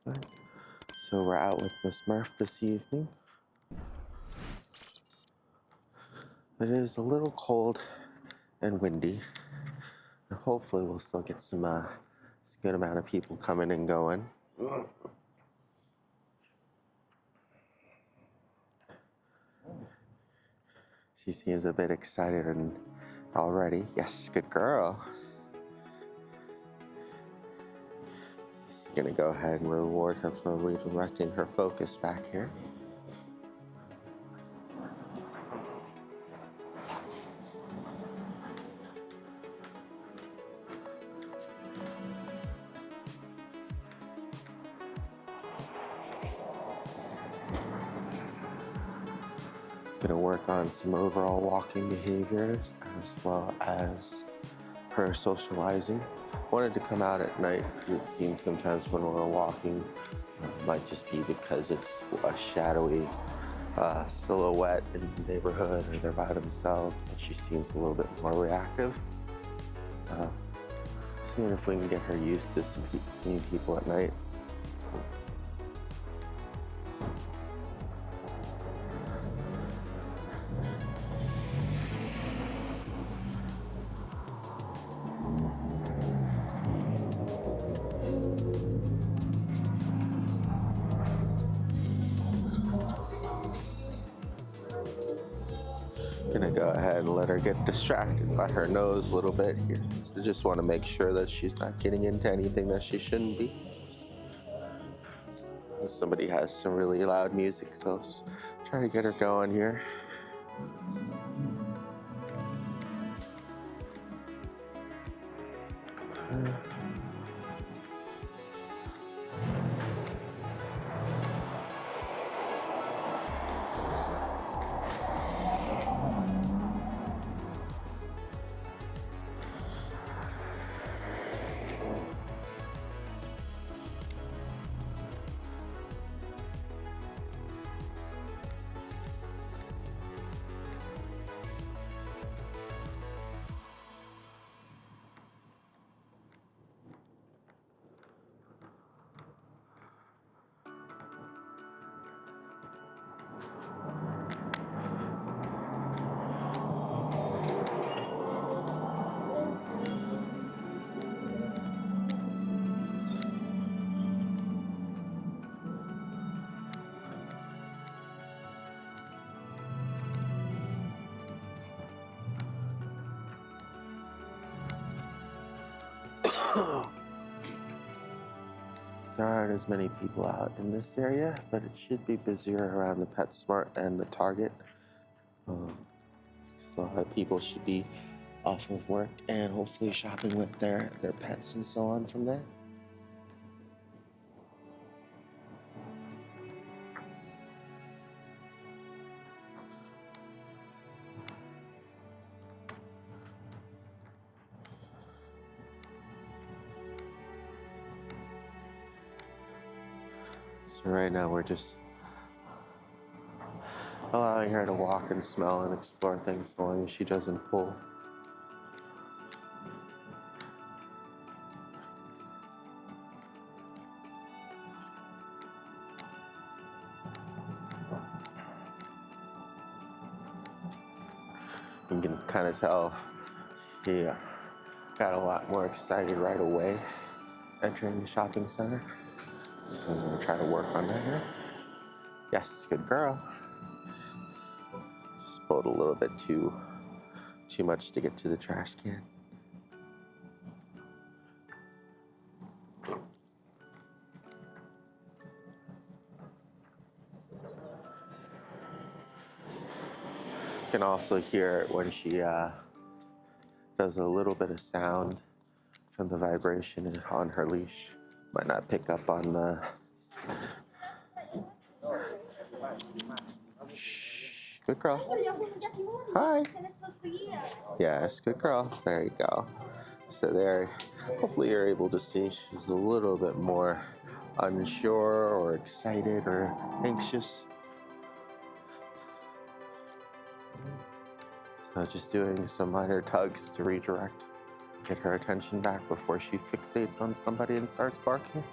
Right. So we're out with Miss Murph this evening. It is a little cold and windy, and hopefully we'll still get some good amount of people coming and going. She seems a bit excited and already. Yes, good girl. She's gonna go ahead and reward her for redirecting her focus back here. Gonna work on some overall walking behaviors as well as her socializing. Wanted to come out at night. It seems sometimes when we're walking, might just be because it's a shadowy silhouette in the neighborhood or they're by themselves, but she seems a little bit more reactive. So seeing if we can get her used to seeing people at night. Gonna go ahead and let her get distracted by her nose a little bit here. I just want to make sure that she's not getting into anything that she shouldn't be. Somebody has some really loud music, so let's try to get her going here. There aren't as many people out in this area, but it should be busier around the PetSmart and the Target. So a lot of people should be off of work and hopefully shopping with their pets and so on from there. So right now we're just allowing her to walk and smell and explore things so long as she doesn't pull. You can kind of tell she got a lot more excited right away entering the shopping center. I'm gonna try to work on that here. Yes, good girl. Just pulled a little bit too much to get to the trash can. You can also hear it when she does a little bit of sound from the vibration on her leash. Might not pick up on the... Shh, good girl. Hi. Yes, good girl. There you go. So there, hopefully you're able to see she's a little bit more unsure or excited or anxious. So just doing some minor tugs to redirect, get her attention back before she fixates on somebody and starts barking.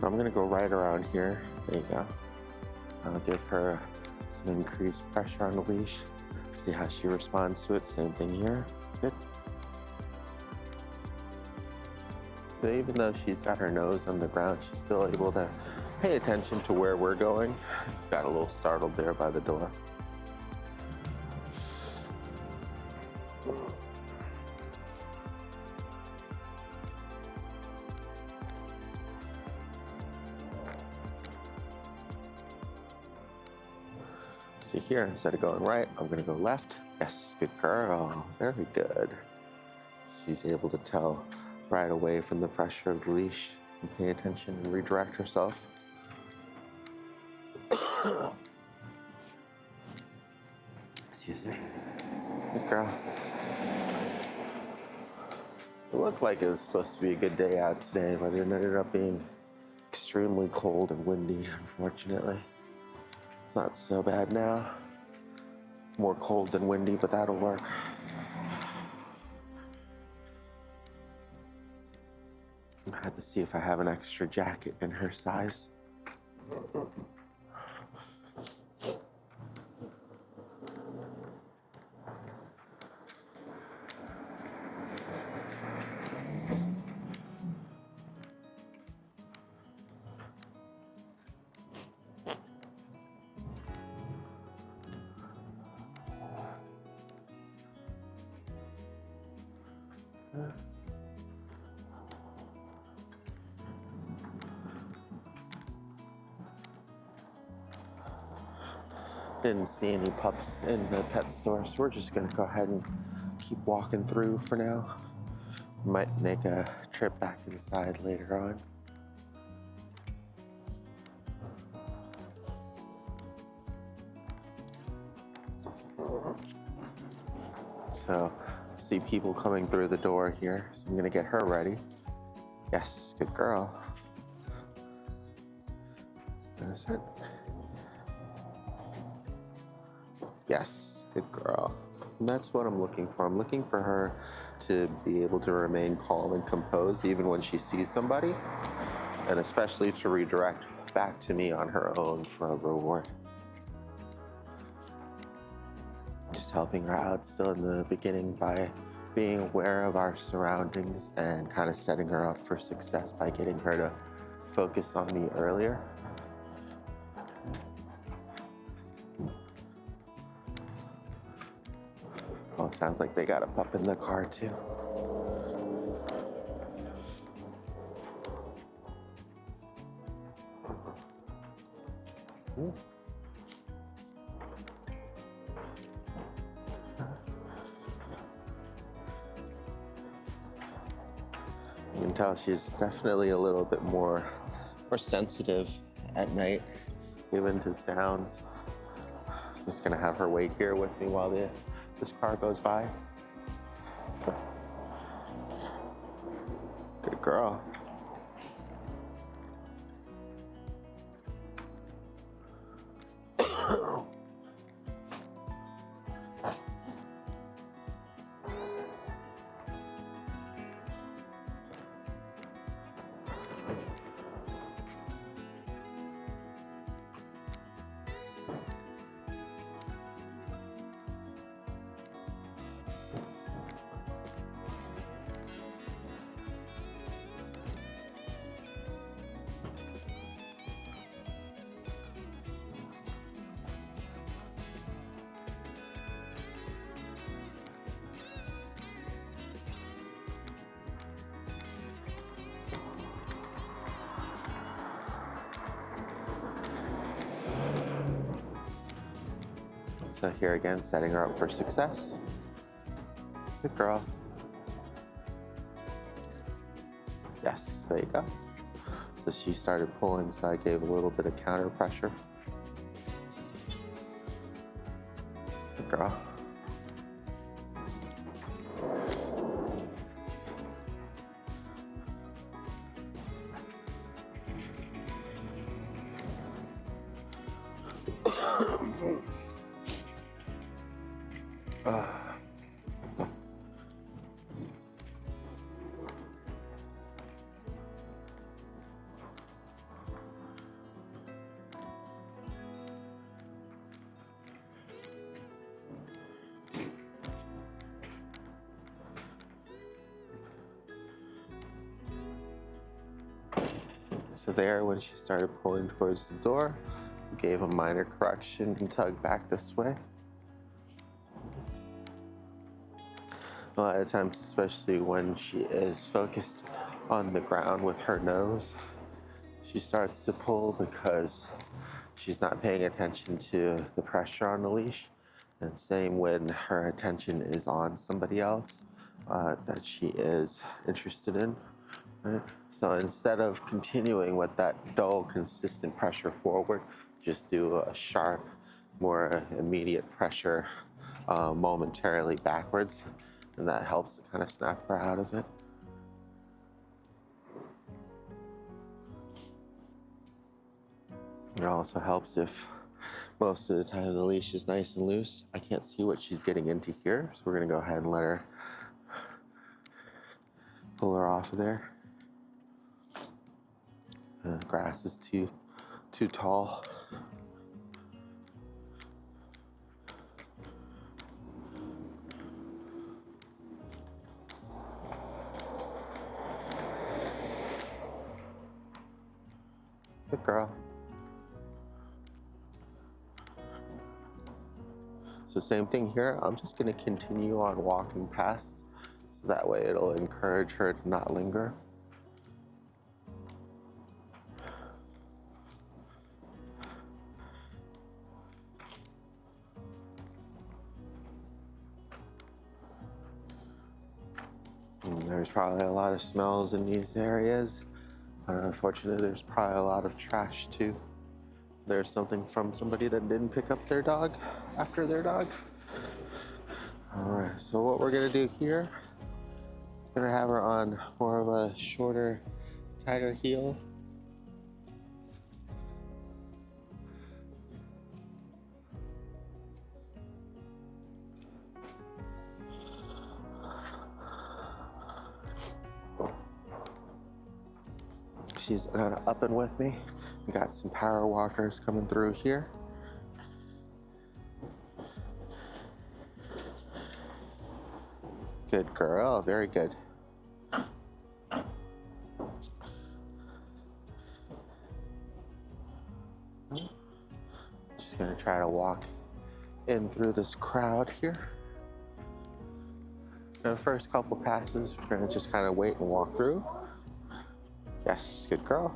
So I'm gonna go right around here. There you go. I'll give her some increased pressure on the leash. See how she responds to it. Same thing here. Good. So even though she's got her nose on the ground, she's still able to pay attention to where we're going. Got a little startled there by the door. See here, instead of going right, I'm gonna go left. Yes, good girl, very good. She's able to tell right away from the pressure of the leash and pay attention and redirect herself. Excuse me. Good girl. It looked like it was supposed to be a good day out today, but it ended up being extremely cold and windy, unfortunately. It's not so bad now. More cold than windy, but that'll work. I had to see if I have an extra jacket in her size. Didn't see any pups in the pet store, so we're just gonna go ahead and keep walking through for now. Might make a trip back inside later on. So, see people coming through the door here, so I'm gonna get her ready. Yes, good girl. That's it. Yes, good girl. And that's what I'm looking for. I'm looking for her to be able to remain calm and composed even when she sees somebody, and especially to redirect back to me on her own for a reward. Just helping her out still in the beginning by being aware of our surroundings and kind of setting her up for success by getting her to focus on me earlier. Oh, sounds like they got a pup in the car too. You can tell she's definitely a little bit more sensitive at night, even to sounds. Just gonna have her wait here with me while this car goes by. Good girl. So here again, setting her up for success. Good girl. Yes, there you go. So she started pulling, so I gave a little bit of counter pressure. Good girl. So there, when she started pulling towards the door, we gave a minor correction and tug back this way. A lot of times, especially when she is focused on the ground with her nose, she starts to pull because she's not paying attention to the pressure on the leash. And same when her attention is on somebody else that she is interested in. Right? So instead of continuing with that dull, consistent pressure forward, just do a sharp, more immediate pressure momentarily backwards, and that helps to kind of snap her out of it. It also helps if most of the time the leash is nice and loose. I can't see what she's getting into here, so we're gonna go ahead and let her pull her off of there. The grass is too tall. Good girl. So same thing here. I'm just gonna continue on walking past, so that way it'll encourage her to not linger. And there's probably a lot of smells in these areas. Unfortunately, there's probably a lot of trash too. There's something from somebody that didn't pick up their dog after their dog. All right, so what we're gonna do here, we're gonna have her on more of a shorter, tighter heel. She's kind of up and with me. We got some power walkers coming through here. Good girl, very good. Just gonna try to walk in through this crowd here. The first couple passes, we're gonna just kind of wait and walk through. Yes, good girl.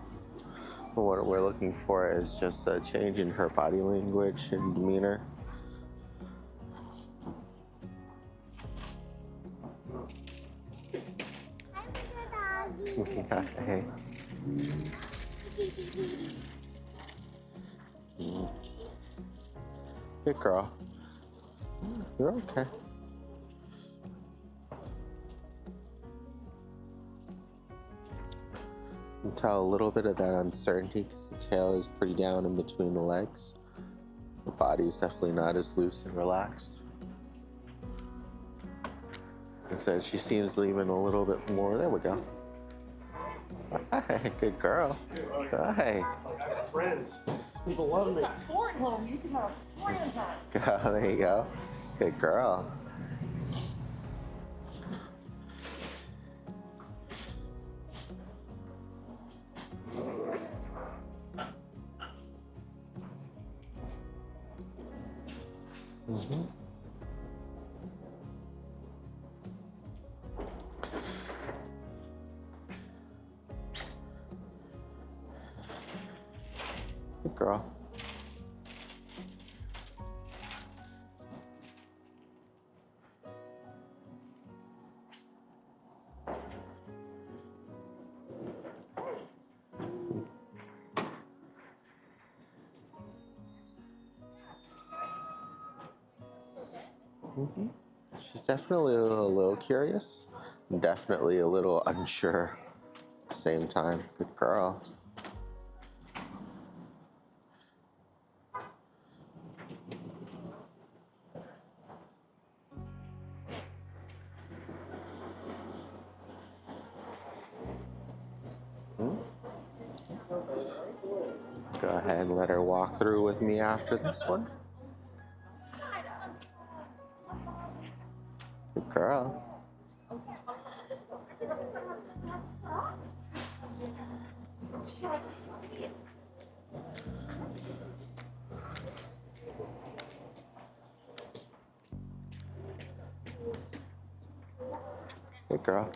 But what we're looking for is just a change in her body language and demeanor. Hey. Good girl. You're okay. You can tell a little bit of that uncertainty because the tail is pretty down in between the legs. The body is definitely not as loose and relaxed. And so she seems leaving a little bit more. There we go. Hi, good girl. Hi. Friends. People love me. You can have friends on. Oh, there you go. Good girl. Mm-hmm. Good girl. Mm-hmm. She's definitely a little curious, and definitely a little unsure at the same time. Good girl. Go ahead and let her walk through with me after this one. Good girl. Good girl.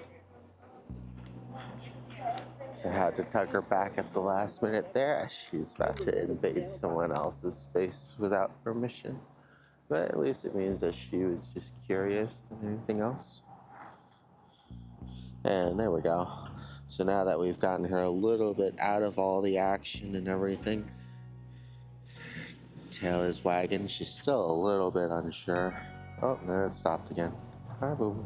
So I had to tug her back at the last minute there as she's about to invade someone else's space without permission. But at least it means that she was just curious than anything else. And there we go. So now that we've gotten her a little bit out of all the action and everything, tail is wagging. She's still a little bit unsure. Oh, there it stopped again. Hi, boo.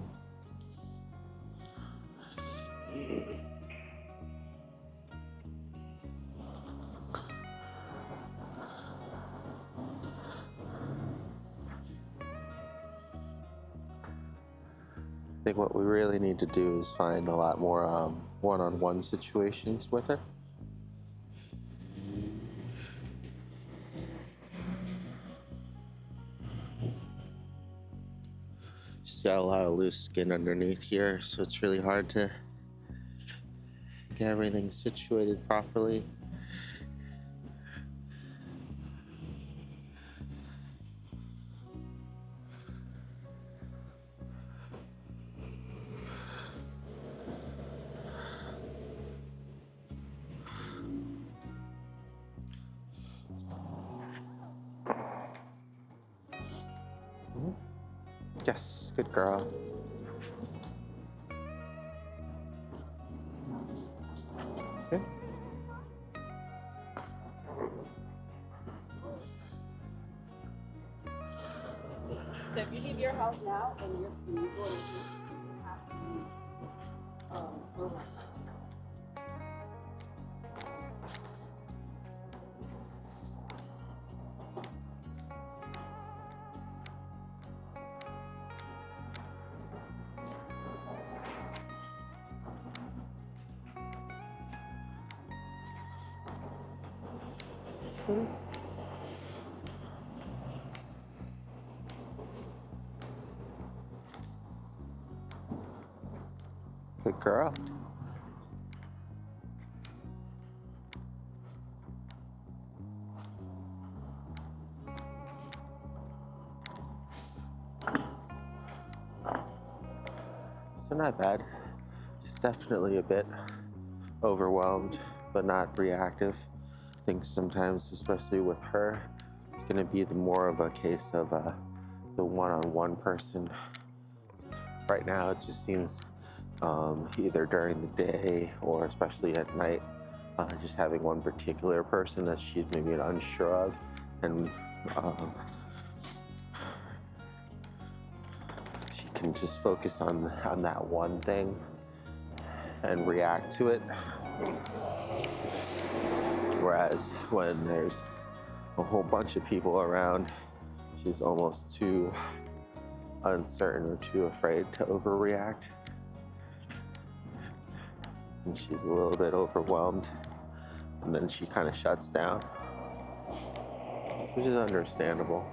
I think what we really need to do is find a lot more one-on-one situations with her. She's got a lot of loose skin underneath here, so it's really hard to get everything situated properly. Yes, good girl. Okay. So if you leave your house now and you're going to have to go back. Good girl. So not bad. She's definitely a bit overwhelmed, but not reactive. I think sometimes, especially with her, it's going to be more of a case of the one-on-one person. Right now, it just seems either during the day or especially at night, just having one particular person that she's maybe unsure of, and she can just focus on that one thing and react to it. Whereas when there's a whole bunch of people around, she's almost too uncertain or too afraid to overreact. And she's a little bit overwhelmed, and then she kind of shuts down, which is understandable.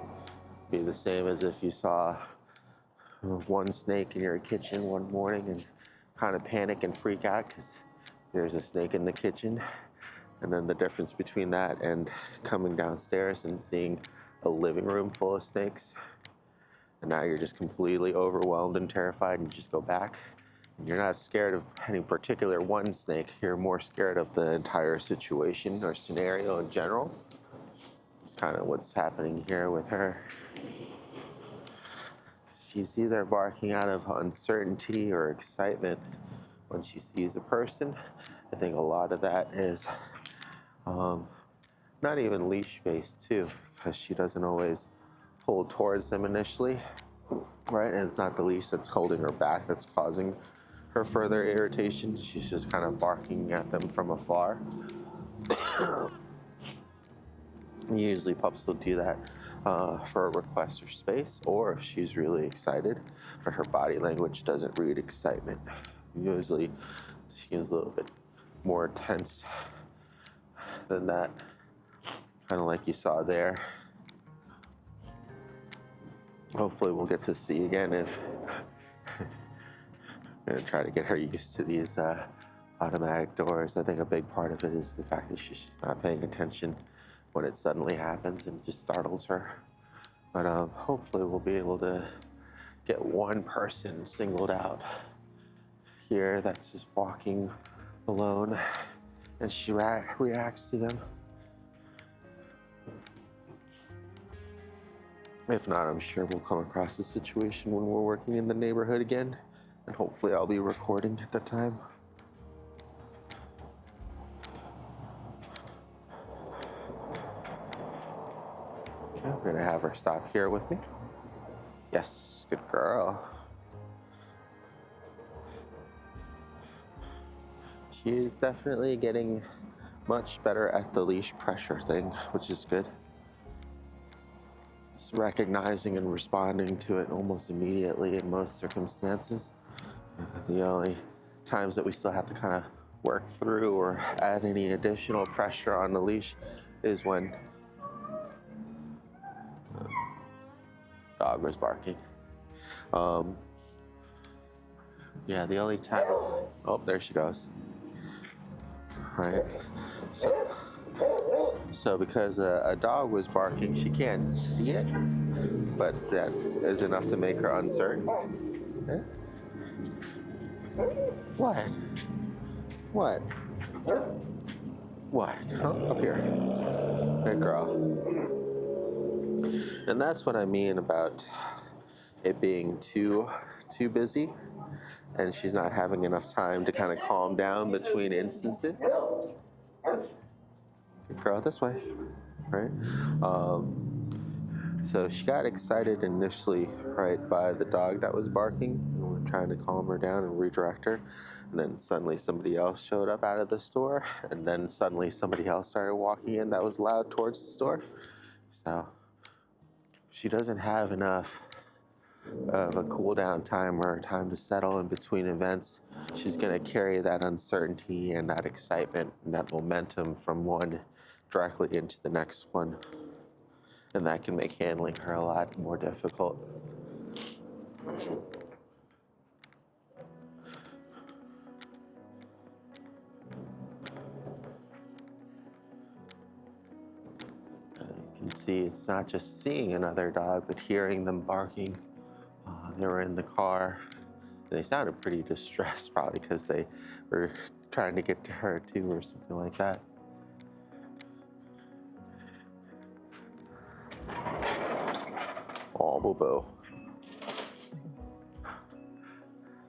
Be the same as if you saw one snake in your kitchen one morning and kind of panic and freak out because there's a snake in the kitchen. And then the difference between that and coming downstairs and seeing a living room full of snakes, and now you're just completely overwhelmed and terrified and you just go back. And you're not scared of any particular one snake, you're more scared of the entire situation or scenario in general. It's kind of what's happening here with her. She's either barking out of uncertainty or excitement when she sees a person. I think a lot of that is not even leash based too, because she doesn't always hold towards them initially, right? And it's not the leash that's holding her back that's causing her further irritation. She's just kind of barking at them from afar. Usually pups will do that for a request or space, or if she's really excited, but her body language doesn't read excitement. Usually she's a little bit more tense than that. kind of like you saw there. Hopefully we'll get to see again if I'm gonna try to get her used to these automatic doors. I think a big part of it is the fact that she's just not paying attention when it suddenly happens and just startles her. But hopefully we'll be able to get one person singled out here that's just walking alone, and she reacts to them. If not, I'm sure we'll come across a situation when we're working in the neighborhood again, and hopefully I'll be recording at the time. Okay, I'm gonna have her stop here with me. Yes, good girl. She is definitely getting much better at the leash pressure thing, which is good. Just recognizing and responding to it almost immediately in most circumstances. The only times that we still have to kind of work through or add any additional pressure on the leash is when the dog was barking. Yeah, the only time, oh, there she goes. Right, so because a dog was barking, she can't see it, but that is enough to make her uncertain. Okay. What? Huh? Up here. Good girl. And that's what I mean about it being too busy, and she's not having enough time to kind of calm down between instances. Good girl, this way, right? So she got excited initially, right, by the dog that was barking, and we're trying to calm her down and redirect her. And then suddenly somebody else showed up out of the store, and then suddenly somebody else started walking in that was loud towards the store. So she doesn't have enough of a cool down time or time to settle in between events. She's gonna carry that uncertainty and that excitement and that momentum from one directly into the next one. And that can make handling her a lot more difficult. You can see it's not just seeing another dog, but hearing them barking. They were in the car. They sounded pretty distressed, probably because they were trying to get to her too, or something like that. Oh, boo-boo.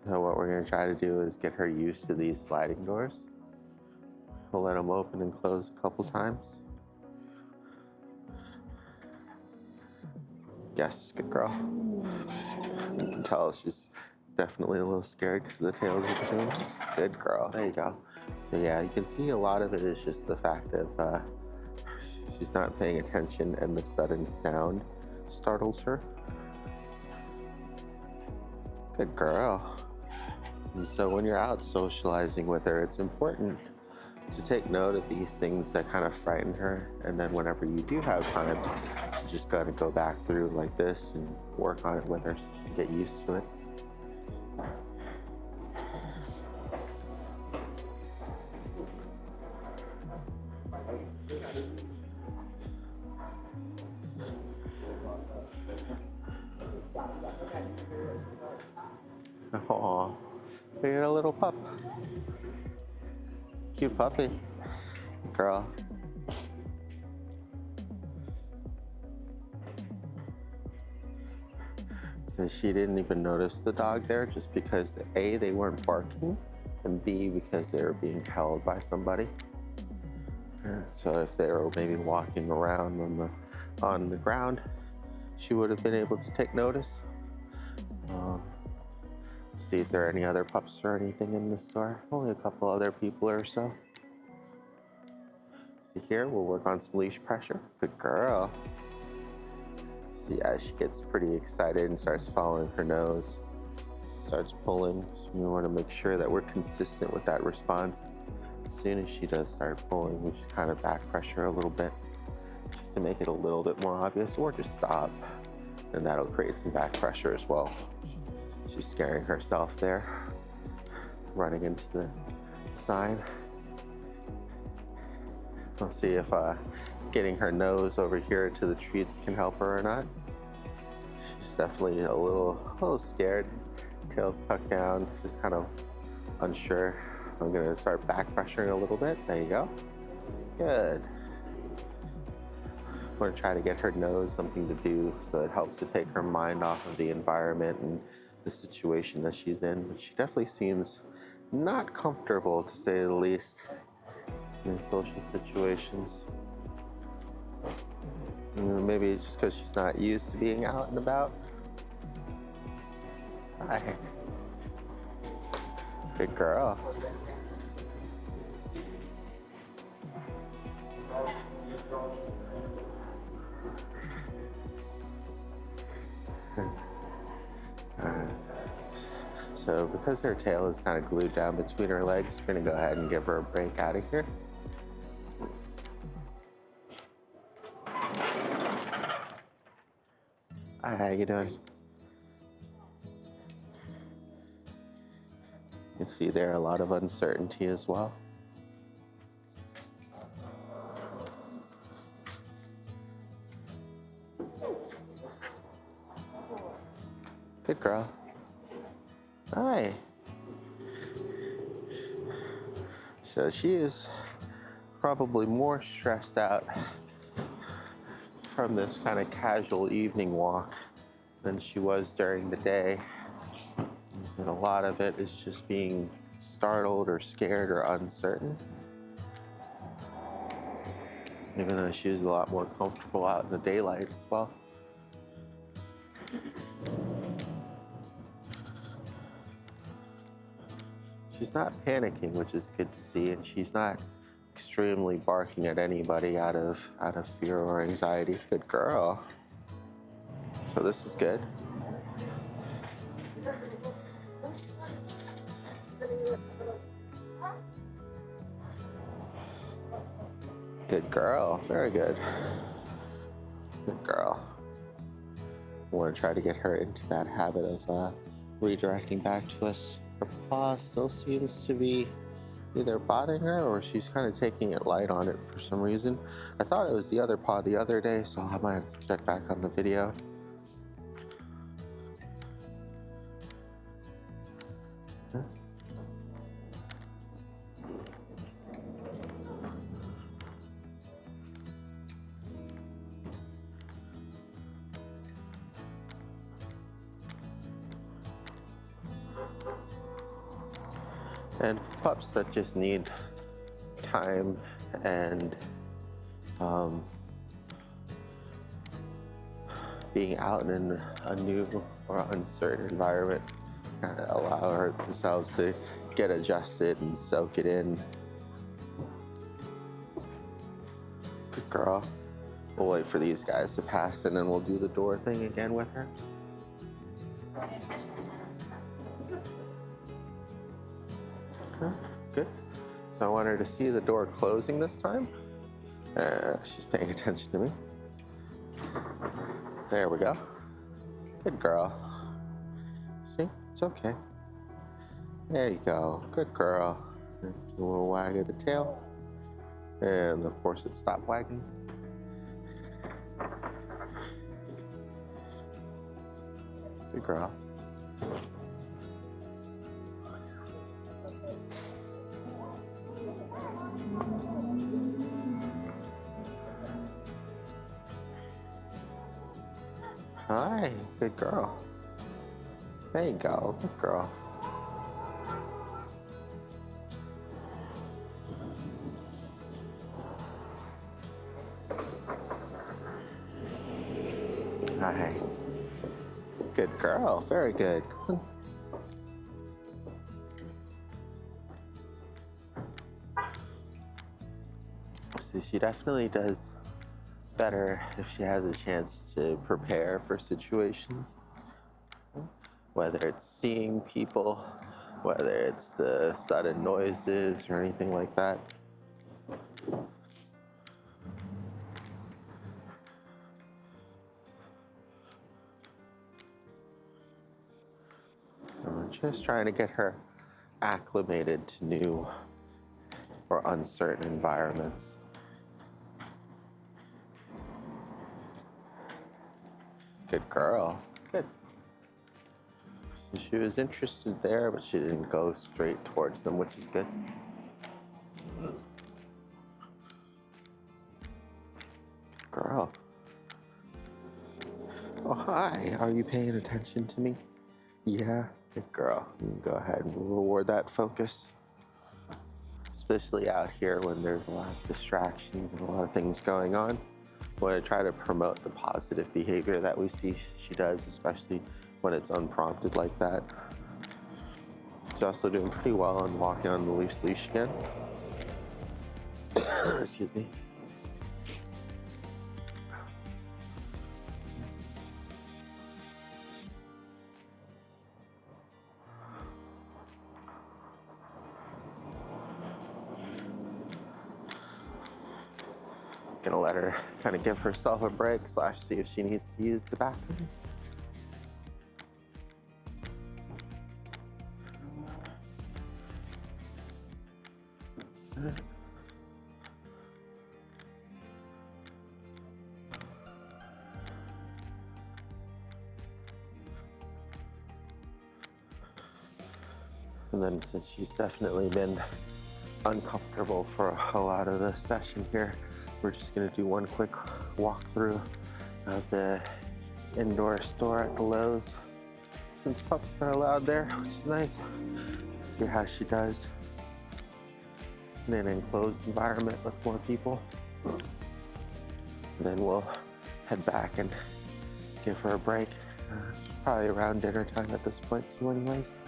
So what we're gonna try to do is get her used to these sliding doors. We'll let them open and close a couple times. Yes, good girl. You can tell she's definitely a little scared because the tails are between. Good girl, there you go. So yeah, you can see a lot of it is just the fact of she's not paying attention and the sudden sound startles her. Good girl. And so when you're out socializing with her, it's important to take note of these things that kind of frighten her. And then whenever you do have time, you just gotta go back through like this and work on it with her so she can get used to it. Aw, you're a little pup. Cute puppy. Girl. So she didn't even notice the dog there just because A, they weren't barking, and B, because they were being held by somebody. So if they were maybe walking around on the ground, she would have been able to take notice. See if there are any other pups or anything in the store. Only a couple other people or so. See here, we'll work on some leash pressure. Good girl. See, as she gets pretty excited and starts following her nose, starts pulling. So we want to make sure that we're consistent with that response. As soon as she does start pulling, we just kind of back pressure a little bit. just to make it a little bit more obvious, or just stop, and that'll create some back pressure as well. She's scaring herself there, running into the sign. I'll see if getting her nose over here to the treats can help her or not. She's definitely a little scared. Tail's tucked down, just kind of unsure. I'm gonna start back pressuring a little bit. There you go. Good. I'm gonna try to get her nose something to do so it helps to take her mind off of the environment and the situation that she's in. But she definitely seems not comfortable, to say the least, in social situations. Maybe it's just because she's not used to being out and about. Hi. Good girl. So because her tail is kind of glued down between her legs, we're gonna go ahead and give her a break out of here. Hi, how you doing? You can see there a lot of uncertainty as well. Good girl. Hi. So she is probably more stressed out from this kind of casual evening walk than she was during the day. And a lot of it is just being startled or scared or uncertain. Even though she's a lot more comfortable out in the daylight as well. She's not panicking, which is good to see, and she's not extremely barking at anybody out of fear or anxiety. Good girl. So this is good. Good girl. Very good. Good girl. I want to try to get her into that habit of redirecting back to us. Her paw still seems to be either bothering her or she's kind of taking it light on it for some reason. I thought it was the other paw the other day, so I might have to check back on the video. And for pups that just need time and being out in a new or uncertain environment, kind of allow themselves to get adjusted and soak it in. Good girl. We'll wait for these guys to pass and then we'll do the door thing again with her. Good. So I want her to see the door closing this time. She's paying attention to me. There we go. Good girl. See, it's okay. There you go. Good girl. A little wag of the tail. And of course it stopped wagging. Good girl. Hi, good girl. There you go, good girl. Hi. Good girl, very good. Come on. So she definitely does better if she has a chance to prepare for situations, whether it's seeing people, whether it's the sudden noises or anything like that. just trying to get her acclimated to new or uncertain environments. Good girl. Good. So she was interested there, but she didn't go straight towards them, which is good. Good girl. Oh, hi. Are you paying attention to me? Yeah. Good girl. You can go ahead and reward that focus. Especially out here when there's a lot of distractions and a lot of things going on. I want to try to promote the positive behavior that we see she does, especially when it's unprompted like that. She's also doing pretty well on walking on the loose leash again. Excuse me. Gonna let her kind of give herself a break / see if she needs to use the bathroom. And then since she's definitely been uncomfortable for a lot of the session here, we're just gonna do one quick walkthrough of the indoor store at the Lowe's. Since pups are allowed there, which is nice. See how she does in an enclosed environment with more people. And then we'll head back and give her a break. Probably around dinner time at this point too anyways.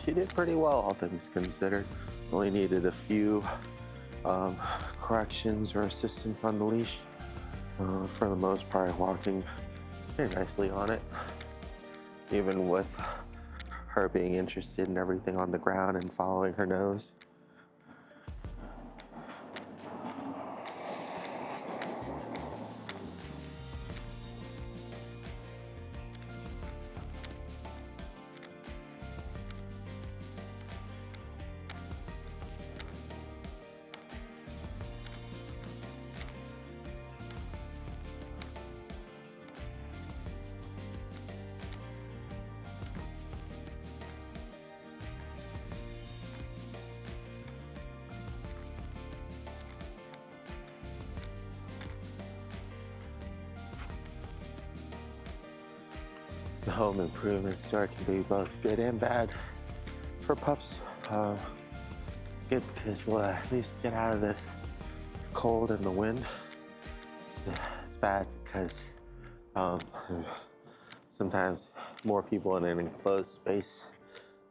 She did pretty well, all things considered. Only needed a few corrections or assistance on the leash. For the most part, walking pretty nicely on it. Even with her being interested in everything on the ground and following her nose. The home improvement store can be both good and bad for pups. It's good because we'll at least get out of this cold and the wind. It's bad because sometimes more people in an enclosed space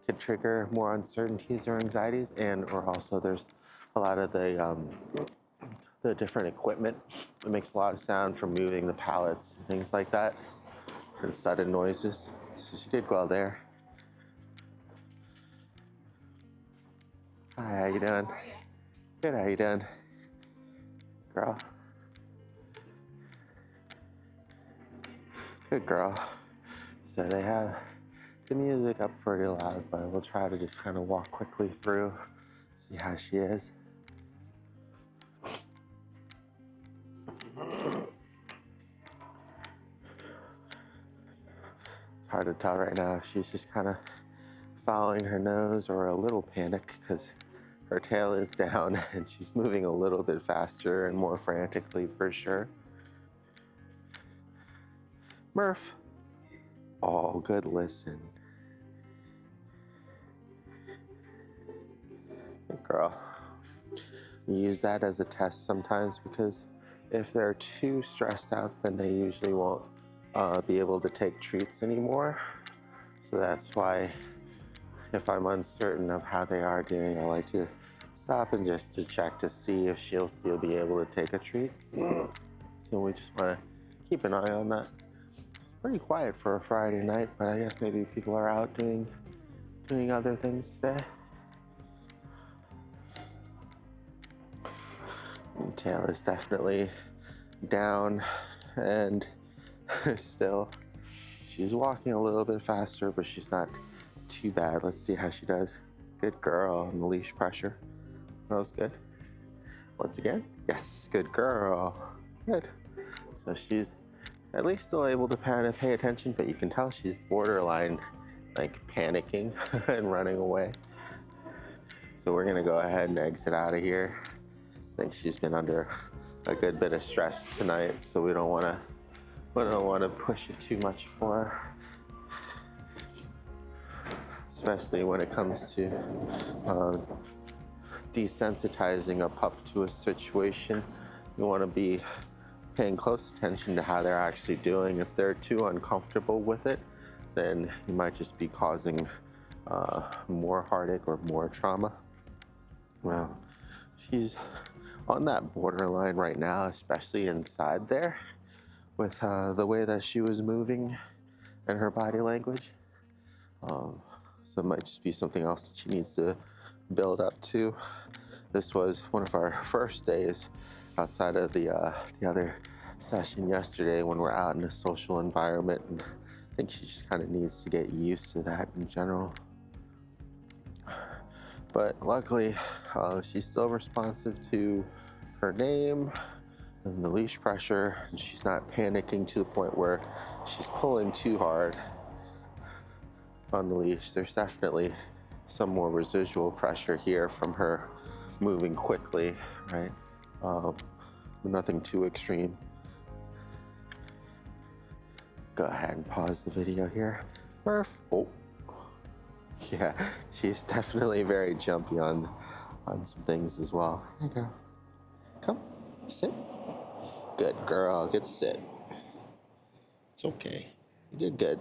could trigger more uncertainties or anxieties, or also there's a lot of the different equipment that makes a lot of sound from moving the pallets and things like that. And sudden noises. So she did well there. Hi, how you doing? Good, how you doing? Girl. Good girl. So they have the music up pretty loud, but we'll try to just kind of walk quickly through, see how she is. Hard to tell right now if she's just kind of following her nose or a little panic because her tail is down and she's moving a little bit faster and more frantically for sure. Murph. Oh, good listen. Good girl. You use that as a test sometimes because if they're too stressed out, then they usually won't be able to take treats anymore. So that's why if I'm uncertain of how they are doing, I like to stop and just to check to see if she'll still be able to take a treat. So we just want to keep an eye on that. It's pretty quiet for a Friday night, but I guess maybe people are out doing other things today. And tail is definitely down and still She's walking a little bit faster, but she's not too bad. Let's see how she does. Good girl on the leash pressure. That was good. Once again, yes, good girl. Good. So she's at least still able to pay attention, but you can tell she's borderline like panicking and running away. So we're gonna go ahead and exit out of here. I think she's been under a good bit of stress tonight, so we don't wanna push it too much for her. Especially when it comes to desensitizing a pup to a situation. You wanna be paying close attention to how they're actually doing. If they're too uncomfortable with it, then you might just be causing more heartache or more trauma. Well, she's on that borderline right now, especially inside there, with the way that she was moving and her body language. So it might just be something else that she needs to build up to. This was one of our first days outside of the other session yesterday when we're out in a social environment, and I think she just kind of needs to get used to that in general. But luckily, she's still responsive to her name and the leash pressure, and she's not panicking to the point where she's pulling too hard on the leash. There's definitely some more residual pressure here from her moving quickly, right? Nothing too extreme. Go ahead and pause the video here. Murph. Oh. Yeah, she's definitely very jumpy on some things as well. Here you go. Come, sit. Good girl, get to sit. It's okay. You did good.